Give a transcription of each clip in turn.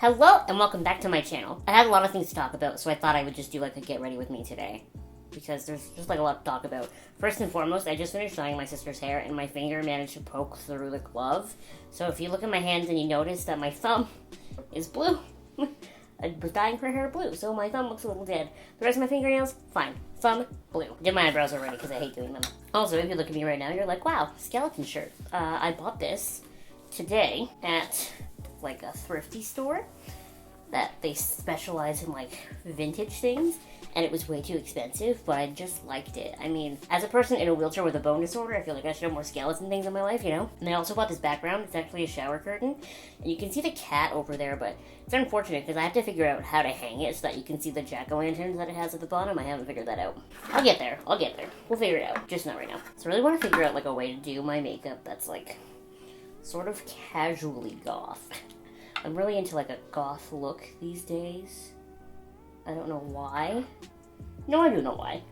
Hello and welcome back to my channel. I had a lot of things to talk about, so I thought I would just do like a get ready with me today. Because there's just like a lot to talk about. First and foremost, I just finished dyeing my sister's hair and my finger managed to poke through the glove. So if you look at my hands and you notice that my thumb is blue. I was dyeing her hair blue, so my thumb looks a little dead. The rest of my fingernails, fine. Thumb, blue. Did my eyebrows already because I hate doing them. Also, if you look at me right now, you're like, wow, skeleton shirt. I bought this today at like a thrifty store that they specialize in like vintage things, and it was way too expensive, but I just liked it. I mean, as a person in a wheelchair with a bone disorder, I feel like I should have more skeleton things in my life, you know? And I also bought this background. It's actually a shower curtain, and you can see the cat over there, but it's unfortunate because I have to figure out how to hang it so that you can see the jack-o'-lanterns that it has at the bottom. I haven't figured that out. I'll get there. We'll figure it out. Just not right now. So I really want to figure out like a way to do my makeup that's like sort of casually goth. I'm really into like a goth look these days. I don't know why. No, I do know why.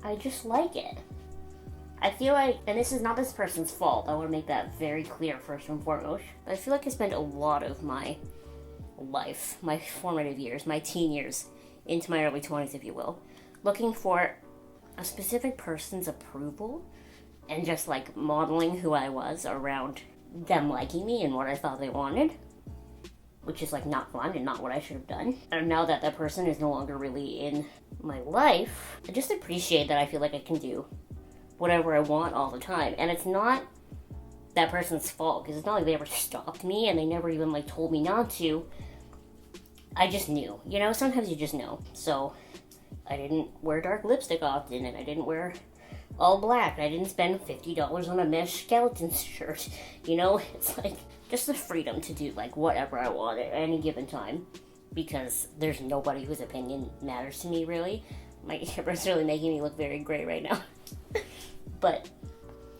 I just like it. I feel like, and this is not this person's fault, I want to make that very clear first and foremost, but I feel like I spent a lot of my life, my formative years, my teen years, into my early 20s, if you will, looking for a specific person's approval and just like modeling who I was around them liking me and what I thought they wanted. Which is like not fun and not what I should have done. And now that that person is no longer really in my life, I just appreciate that I feel like I can do whatever I want all the time. And it's not that person's fault, because it's not like they ever stopped me and they never even like told me not to. I just knew, you know, sometimes you just know. So I didn't wear dark lipstick often, and I didn't wear all black, and I didn't spend $50 on a mesh skeleton shirt. You know, it's like just the freedom to do like whatever I want at any given time, because there's nobody whose opinion matters to me really. My camera's really making me look very gray right now. But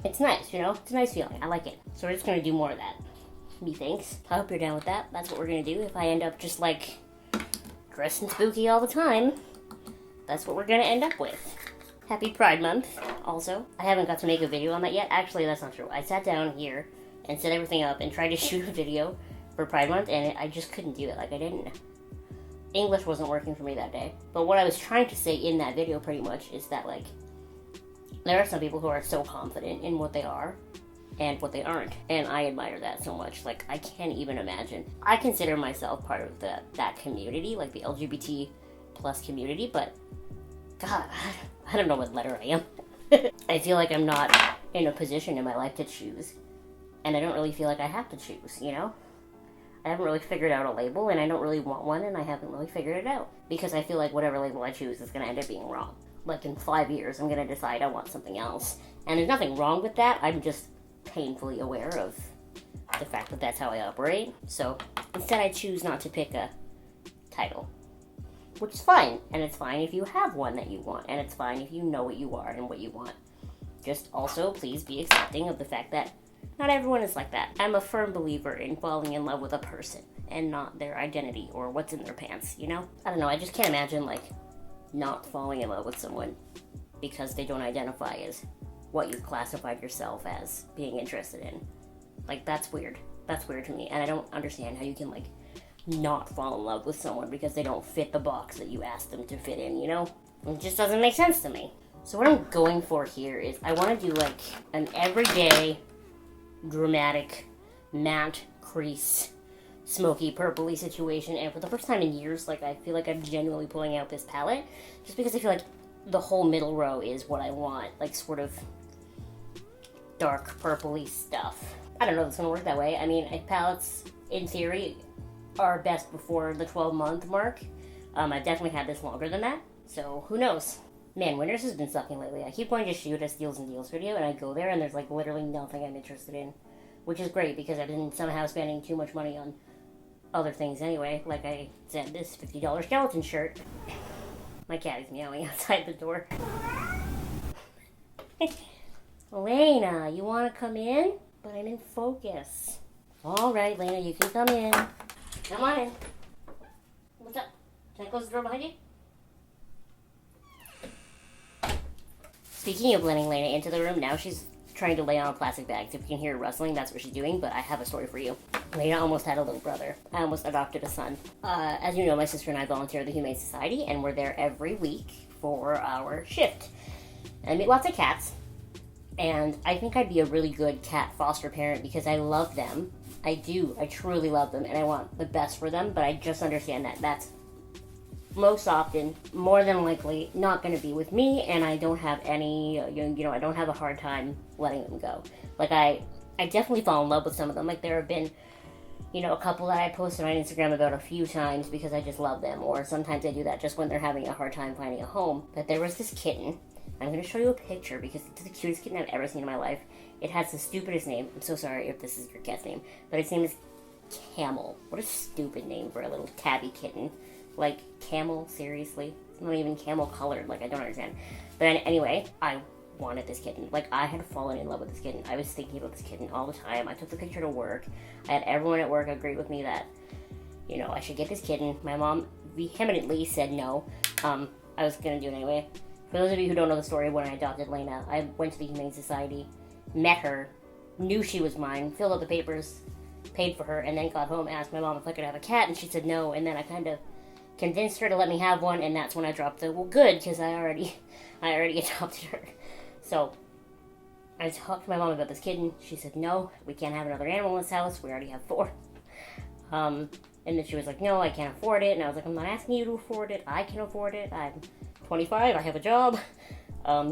it's nice, you know? It's a nice feeling. I like it. So we're just gonna do more of that. Methinks. I hope you're down with that. That's what we're gonna do. If I end up just like dressing spooky all the time, that's what we're gonna end up with. Happy Pride Month, also. I haven't got to make a video on that yet. Actually, that's not true. I sat down here and set everything up and tried to shoot a video for Pride Month, and I just couldn't do it. Like, I didn't... English wasn't working for me that day. But what I was trying to say in that video, pretty much, is that, like, there are some people who are so confident in what they are and what they aren't. And I admire that so much. Like, I can't even imagine. I consider myself part of that community, like the LGBT plus community, but God, I don't know what letter I am. I feel like I'm not in a position in my life to choose. And I don't really feel like I have to choose, you know? I haven't really figured out a label, and I don't really want one, and I haven't really figured it out. Because I feel like whatever label I choose is going to end up being wrong. Like in 5 years, I'm going to decide I want something else. And there's nothing wrong with that. I'm just painfully aware of the fact that that's how I operate. So instead I choose not to pick a title. Which is fine. And it's fine if you have one that you want. And it's fine if you know what you are and what you want. Just also, please be accepting of the fact that not everyone is like that. I'm a firm believer in falling in love with a person and not their identity or what's in their pants, you know? I don't know, I just can't imagine, like, not falling in love with someone because they don't identify as what you've classified yourself as being interested in. Like, that's weird. That's weird to me. And I don't understand how you can, like, not fall in love with someone because they don't fit the box that you asked them to fit in, you know? It just doesn't make sense to me. So what I'm going for here is I want to do, like, an everyday dramatic matte crease smoky purpley situation, and for the first time in years, like, I feel like I'm genuinely pulling out this palette just because I feel like the whole middle row is what I want, like sort of dark purpley stuff. I don't know if it's gonna work that way. I mean, palettes in theory are best before the 12-month mark. I've definitely had this longer than that, so who knows. Man, Winners has been sucking lately. I keep going to shoot a Steals and Deals video, and I go there, and there's, like, literally nothing I'm interested in. Which is great, because I've been somehow spending too much money on other things anyway. Like I said, this $50 skeleton shirt. My cat is meowing outside the door. Lena, you want to come in? But I'm in focus. Alright, Lena, you can come in. Come on in. What's up? Can I close the door behind you? Speaking of letting Lena into the room, now she's trying to lay on a plastic bag. So if you can hear her rustling, that's what she's doing, but I have a story for you. Lena almost had a little brother. I almost adopted a son. As you know, my sister and I volunteer at the Humane Society, and we're there every week for our shift. And I meet lots of cats, and I think I'd be a really good cat foster parent because I love them. I do. I truly love them, and I want the best for them, but I just understand that that's most often, more than likely, not going to be with me, and I don't have any, I don't have a hard time letting them go. Like, I definitely fall in love with some of them. Like, there have been, a couple that I posted on Instagram about a few times because I just love them, or sometimes I do that just when they're having a hard time finding a home. But there was this kitten. I'm going to show you a picture because it's the cutest kitten I've ever seen in my life. It has the stupidest name. I'm so sorry if this is your cat's name, but its name is Camel. What a stupid name for a little tabby kitten. Like, camel, seriously? It's not even camel colored, like, I don't understand. But anyway, I wanted this kitten. Like, I had fallen in love with this kitten. I was thinking about this kitten all the time. I took the picture to work. I had everyone at work agree with me that, I should get this kitten. My mom vehemently said no. I was gonna do it anyway. For those of you who don't know the story of when I adopted Lena, I went to the Humane Society, met her, knew she was mine, filled out the papers, paid for her, and then got home, asked my mom if I could have a cat, and she said no, and then I kind of convinced her to let me have one, and that's when I dropped the, well, good, because I already adopted her. So, I talked to my mom about this kitten. She said, no, we can't have another animal in this house. We already have 4. And then she was like, no, I can't afford it. And I was like, I'm not asking you to afford it. I can afford it. I'm 25. I have a job.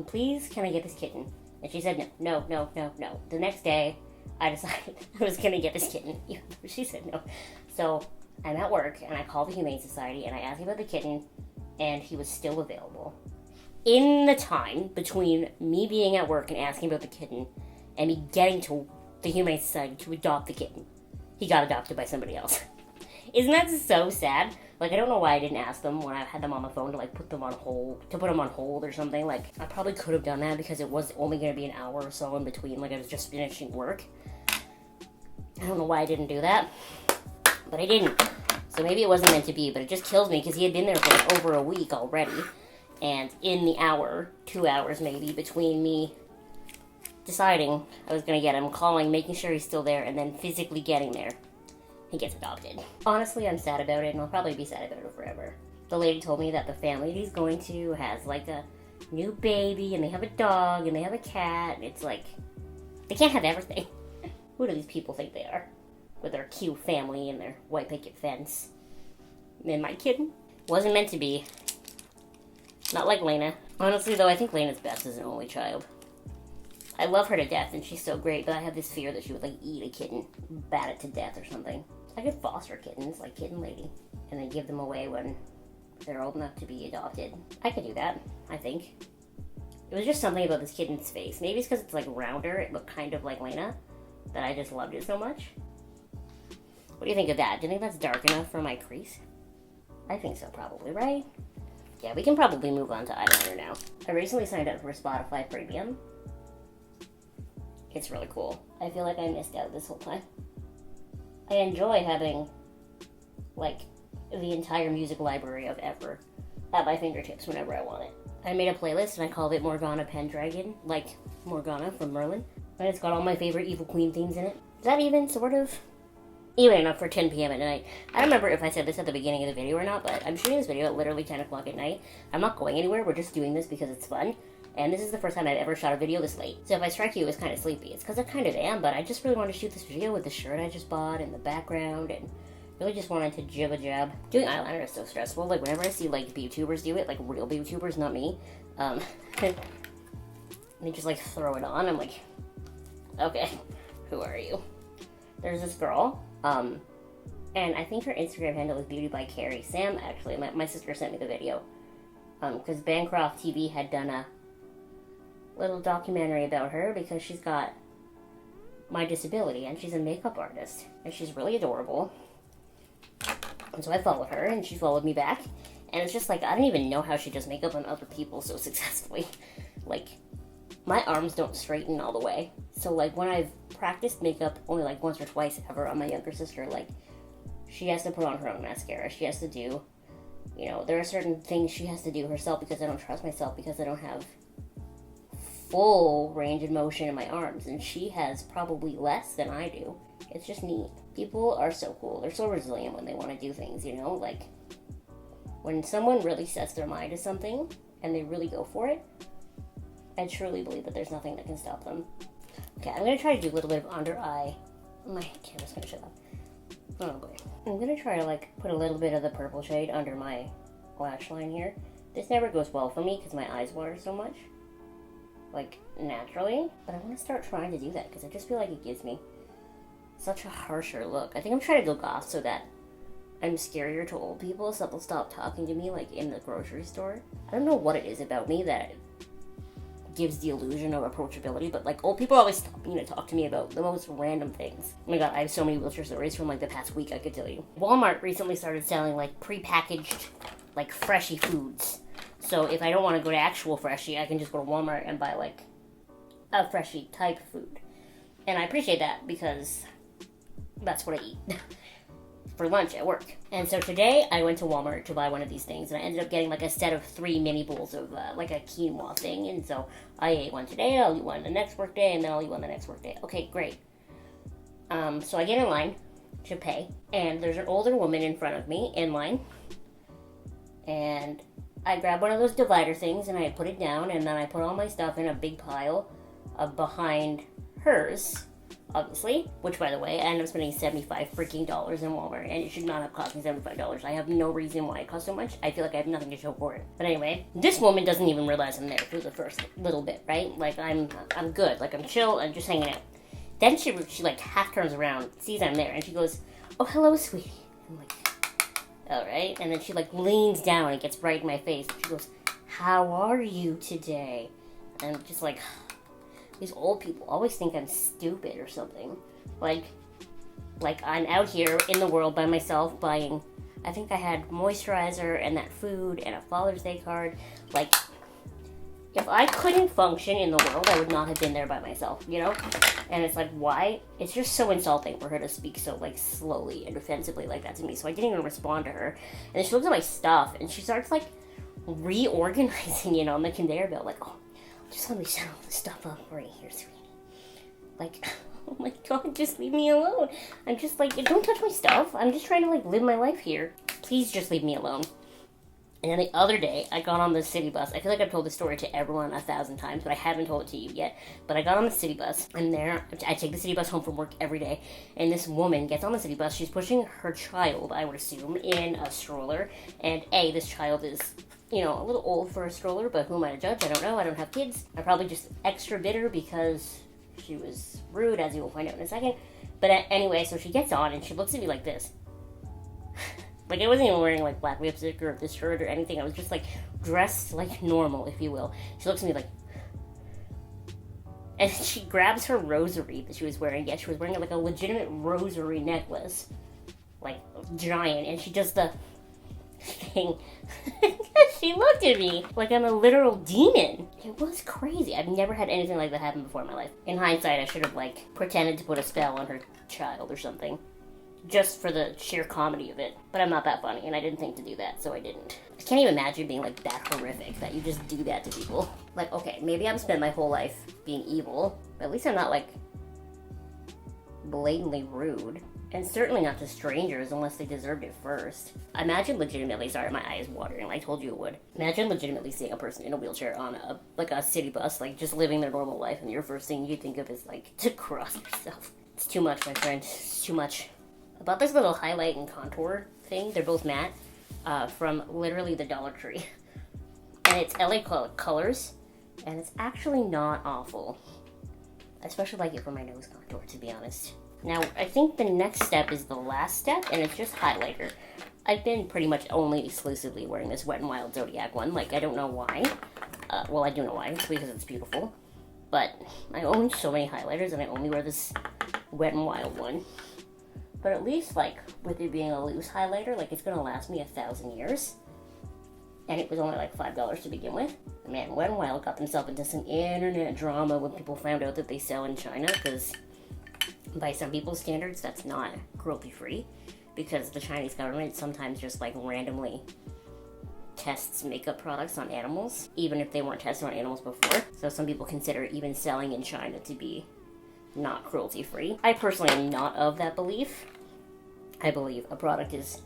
Please, can I get this kitten? And she said, no. The next day, I decided I was going to get this kitten. She said no. So, I'm at work, and I called the Humane Society, and I asked him about the kitten, and he was still available. In the time between me being at work and asking about the kitten, and me getting to the Humane Society to adopt the kitten, he got adopted by somebody else. Isn't that so sad? Like, I don't know why I didn't ask them when I had them on the phone to, put them on hold or something. Like, I probably could have done that because it was only going to be an hour or so in between. Like, I was just finishing work. I don't know why I didn't do that. But I didn't. So maybe it wasn't meant to be, but it just kills me because he had been there for over a week already. And in the hour, 2 hours maybe, between me deciding I was going to get him, calling, making sure he's still there, and then physically getting there, he gets adopted. Honestly, I'm sad about it, and I'll probably be sad about it forever. The lady told me that the family he's going to has, a new baby, and they have a dog, and they have a cat, and it's they can't have everything. Who do these people think they are? With their cute family and their white picket fence. And my kitten wasn't meant to be. Not like Lena. Honestly, though, I think Lena's best as an only child. I love her to death, and she's so great, but I have this fear that she would, eat a kitten, bat it to death or something. I could foster kittens, like Kitten Lady, and then give them away when they're old enough to be adopted. I could do that, I think. It was just something about this kitten's face. Maybe it's because it's, rounder, it looked kind of like Lena, that I just loved it so much. What do you think of that? Do you think that's dark enough for my crease? I think so, probably, right? Yeah, we can probably move on to eyeliner now. I recently signed up for Spotify Premium. It's really cool. I feel like I missed out this whole time. I enjoy having, the entire music library of ever at my fingertips whenever I want it. I made a playlist and I called it Morgana Pendragon, like Morgana from Merlin. And it's got all my favorite Evil Queen themes in it. Is that even sort of even enough for 10 p.m. at night? I don't remember if I said this at the beginning of the video or not, but I'm shooting this video at literally 10 o'clock at night. I'm not going anywhere, we're just doing this because it's fun. And this is the first time I've ever shot a video this late. So if I strike you as kind of sleepy, it's because I kind of am, but I just really wanted to shoot this video with the shirt I just bought in the background, and really just wanted to jib-a-jab. Doing eyeliner is so stressful. Whenever I see, YouTubers do it, real YouTubers, not me, they just, throw it on. I'm like, okay, who are you? There's this girl, and I think her Instagram handle is Beautybycary. Sam, actually, my sister sent me the video, because Bancroft TV had done a little documentary about her because she's got my disability, and she's a makeup artist, and she's really adorable. And so I followed her, and she followed me back, and it's just I don't even know how she does makeup on other people so successfully. My arms don't straighten all the way. So, when I've practiced makeup only, once or twice ever on my younger sister, she has to put on her own mascara. She has to do, there are certain things she has to do herself because I don't trust myself because I don't have full range of motion in my arms. And she has probably less than I do. It's just neat. People are so cool. They're so resilient when they want to do things, you know? Like, when someone really sets their mind to something and they really go for it, I truly believe that there's nothing that can stop them. Okay, I'm going to try to do a little bit of under eye. My camera's going to shut off. Oh boy. I'm going to try to, like, put a little bit of the purple shade under my lash line here. This never goes well for me because my eyes water so much. Like, naturally. But I want to start trying to do that because I just feel like it gives me such a harsher look. I think I'm trying to go goth so that I'm scarier to old people so they'll stop talking to me, like, in the grocery store. I don't know what it is about me that gives the illusion of approachability, but, like, old people always stop me to talk to me about the most random things. Oh my god, I have so many wheelchair stories from, like, the past week I could tell you. Walmart recently started selling, like, pre-packaged, like, Freshie foods. So if I don't want to go to actual Freshie, I can just go to Walmart and buy, like, a Freshie type food. And I appreciate that because that's what I eat for lunch at work. And so today I went to Walmart to buy one of these things, and I ended up getting like a set of 3 mini bowls of like a quinoa thing. And so I ate one today, I'll eat one the next work day, and then I'll eat one the next work day. Okay, great. So I get in line to pay, and there's an older woman in front of me in line, and I grab one of those divider things and I put it down, and then I put all my stuff in a big pile behind hers, obviously, which, by the way, I ended up spending $75 freaking dollars in Walmart, and it should not have cost me $75. I have no reason why it cost so much. I feel like I have nothing to show for it. But anyway, this woman doesn't even realize I'm there for the first little bit, right? Like, I'm good. Like, I'm chill. I'm just hanging out. Then she like, half turns around, sees I'm there, and she goes, "Oh, hello, sweetie." I'm like, all right. And then she, like, leans down and gets right in my face. She goes, "How are you today?" And I'm just like, these old people always think I'm stupid or something. Like I'm out here in the world by myself buying, I think I had moisturizer and that food and a Father's Day card. Like, if I couldn't function in the world, I would not have been there by myself, you know? And it's like, why? It's just so insulting for her to speak so, like, slowly and defensively like that to me. So I didn't even respond to her. And then she looks at my stuff and she starts, like, reorganizing, on the conveyor belt. Like, "Oh, just let me set all this stuff up right here, sweetie." Like, oh my god, just leave me alone. I'm just like, don't touch my stuff. I'm just trying to, like, live my life here. Please just leave me alone. And then the other day, I got on the city bus. I feel like I've told this story to everyone 1,000 times, but I haven't told it to you yet. But I got on the city bus, and I take the city bus home from work every day, and this woman gets on the city bus. She's pushing her child, I would assume, in a stroller. And this child is, a little old for a stroller, but who am I to judge? I don't know. I don't have kids. I'm probably just extra bitter because she was rude, as you will find out in a second. But anyway, so she gets on, and she looks at me like this. Like, I wasn't even wearing, like, black lipstick or this shirt or anything. I was just, like, dressed like normal, if you will. She looks at me like... And she grabs her rosary that she was wearing. Yeah, she was wearing, like, a legitimate rosary necklace. Like, giant. And she does the thing. She looked at me like I'm a literal demon. It was crazy. I've never had anything like that happen before in my life. In hindsight, I should have, like, pretended to put a spell on her child or something. Just for the sheer comedy of it. But I'm not that funny, and I didn't think to do that, so I didn't. I can't even imagine being, like, that horrific, that you just do that to people. Like, okay, maybe I've spent my whole life being evil, but at least I'm not, like, blatantly rude. And certainly not to strangers unless they deserved it first. Imagine legitimately, sorry, my eye is watering, I told you it would. Imagine legitimately seeing a person in a wheelchair on a city bus, like, just living their normal life, and your first thing you think of is, like, to cross yourself. It's too much, my friend. It's too much. I bought this little highlight and contour thing. They're both matte from literally the Dollar Tree. And it's LA Colors, and it's actually not awful. I especially like it for my nose contour, to be honest. Now, I think the next step is the last step, and it's just highlighter. I've been pretty much only exclusively wearing this Wet n Wild Zodiac one. Like, I don't know why. Well, I do know why. It's because it's beautiful. But I own so many highlighters, and I only wear this Wet n Wild one. But at least, like, with it being a loose highlighter, like, it's gonna last me 1,000 years. And it was only, like, $5 to begin with. Man, Wet n Wild got themselves into some internet drama when people found out that they sell in China, because by some people's standards, that's not cruelty-free. Because the Chinese government sometimes just, like, randomly tests makeup products on animals, even if they weren't tested on animals before. So some people consider even selling in China to be not cruelty-free. I personally am not of that belief, I believe a product is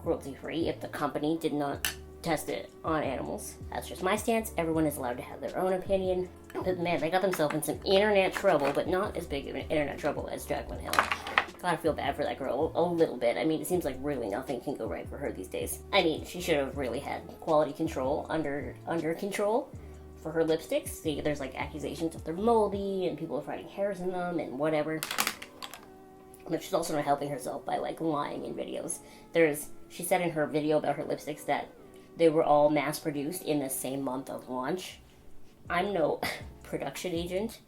cruelty-free if the company did not test it on animals. That's just my stance. Everyone is allowed to have their own opinion. But man, they got themselves in some internet trouble, but not as big of an internet trouble as Jaclyn Hill. Gotta feel bad for that girl a little bit. I mean, it seems like really nothing can go right for her these days. I mean, she should have really had quality control under control for her lipsticks. See, there's like accusations that they're moldy and people are finding hairs in them and whatever. But she's also not helping herself by like lying in videos. She said in her video about her lipsticks that they were all mass produced in the same month of launch. I'm no production agent,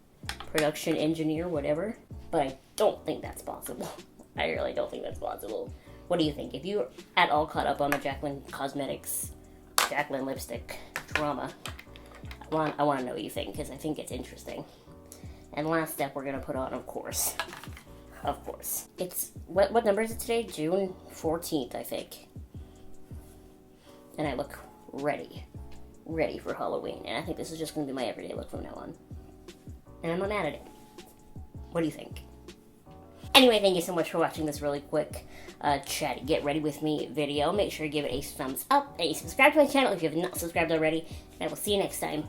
production engineer, whatever, but I don't think that's possible. I really don't think that's possible. What do you think? If you're at all caught up on the Jaclyn Cosmetics, Jaclyn lipstick drama, I want to know what you think, because I think it's interesting. And last step we're going to put on, of course. It's, what number is it today? June 14th, I think. And I look ready for Halloween. And I think this is just going to be my everyday look from now on. And I'm not mad at it. What do you think? Anyway, thank you so much for watching this really quick chatty get ready with me video. Make sure to give it a thumbs up and subscribe to my channel if you have not subscribed already. And I will see you next time.